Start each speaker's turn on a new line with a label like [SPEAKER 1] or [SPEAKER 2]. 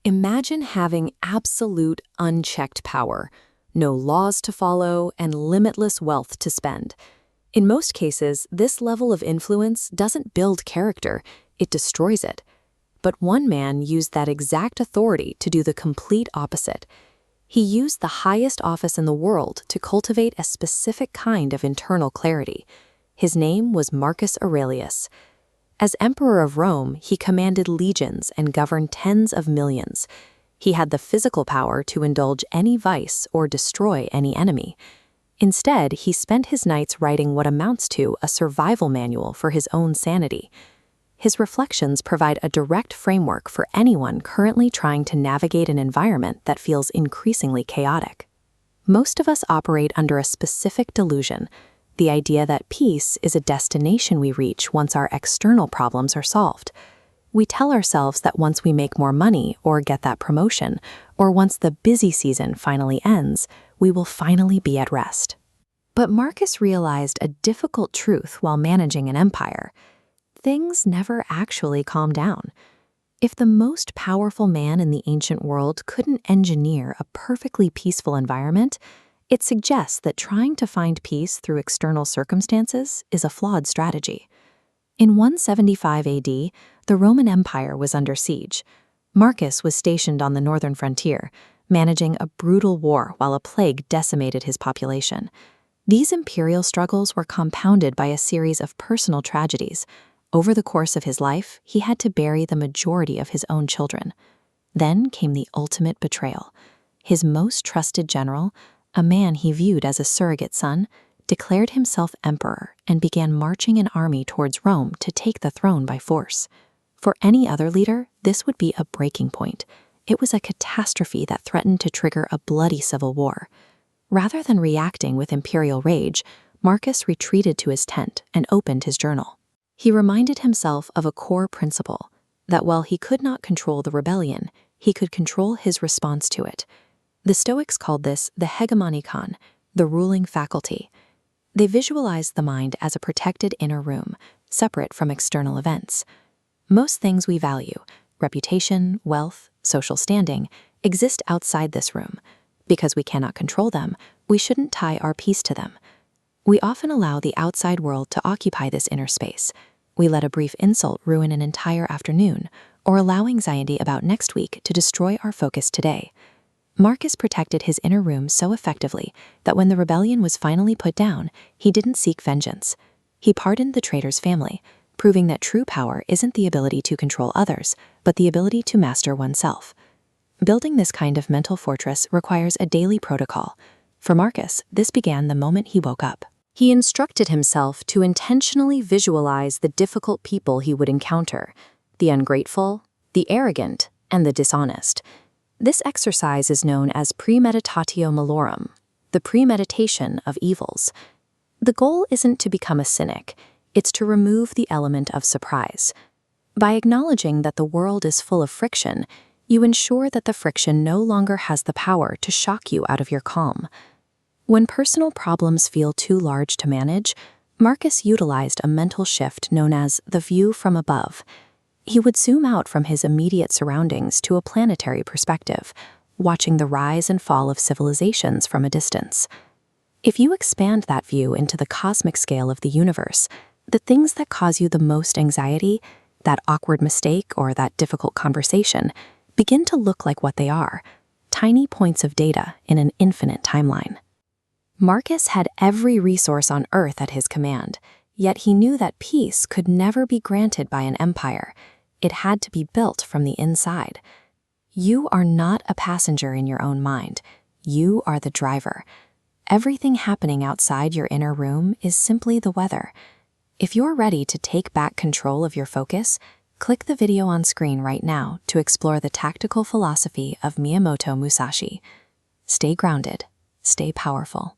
[SPEAKER 1] Imagine having absolute, unchecked power, no laws to follow, and limitless wealth to spend. In most cases, this level of influence doesn't build character, it destroys it. But one man used that exact authority to do the complete opposite. He used the highest office in the world to cultivate a specific kind of internal clarity. His name was Marcus Aurelius. As Emperor of Rome, he commanded legions and governed tens of millions. He had the physical power to indulge any vice or destroy any enemy. Instead, he spent his nights writing what amounts to a survival manual for his own sanity. His reflections provide a direct framework for anyone currently trying to navigate an environment that feels increasingly chaotic. Most of us operate under a specific delusion, the idea that peace is a destination we reach once our external problems are solved. We tell ourselves that once we make more money or get that promotion, or once the busy season finally ends, we will finally be at rest. But Marcus realized a difficult truth while managing an empire. Things never actually calm down. If the most powerful man in the ancient world couldn't engineer a perfectly peaceful environment, it suggests that trying to find peace through external circumstances is a flawed strategy. In 175 AD, the Roman Empire was under siege. Marcus was stationed on the northern frontier, managing a brutal war while a plague decimated his population. These imperial struggles were compounded by a series of personal tragedies. Over the course of his life, he had to bury the majority of his own children. Then came the ultimate betrayal. His most trusted general, a man he viewed as a surrogate son, declared himself emperor and began marching an army towards Rome to take the throne by force. For any other leader, this would be a breaking point. It was a catastrophe that threatened to trigger a bloody civil war. Rather than reacting with imperial rage, Marcus retreated to his tent and opened his journal. He reminded himself of a core principle, that while he could not control the rebellion, he could control his response to it. The Stoics called this the Hegemonikon, the ruling faculty. They visualized the mind as a protected inner room, separate from external events. Most things we value, reputation, wealth, social standing, exist outside this room. Because we cannot control them, we shouldn't tie our peace to them. We often allow the outside world to occupy this inner space. We let a brief insult ruin an entire afternoon, or allow anxiety about next week to destroy our focus today. Marcus protected his inner room so effectively that when the rebellion was finally put down, he didn't seek vengeance. He pardoned the traitor's family, proving that true power isn't the ability to control others, but the ability to master oneself. Building this kind of mental fortress requires a daily protocol. For Marcus, this began the moment he woke up. He instructed himself to intentionally visualize the difficult people he would encounter, the ungrateful, the arrogant, and the dishonest. This exercise is known as Premeditatio Malorum, the premeditation of evils. The goal isn't to become a cynic, it's to remove the element of surprise. By acknowledging that the world is full of friction, you ensure that the friction no longer has the power to shock you out of your calm. When personal problems feel too large to manage, Marcus utilized a mental shift known as the view from above. He would zoom out from his immediate surroundings to a planetary perspective, watching the rise and fall of civilizations from a distance. If you expand that view into the cosmic scale of the universe, the things that cause you the most anxiety, that awkward mistake or that difficult conversation, begin to look like what they are, tiny points of data in an infinite timeline. Marcus had every resource on Earth at his command, yet he knew that peace could never be granted by an empire. It had to be built from the inside. You are not a passenger in your own mind. You are the driver. Everything happening outside your inner room is simply the weather. If you're ready to take back control of your focus, click the video on screen right now to explore the tactical philosophy of Miyamoto Musashi. Stay grounded, stay powerful.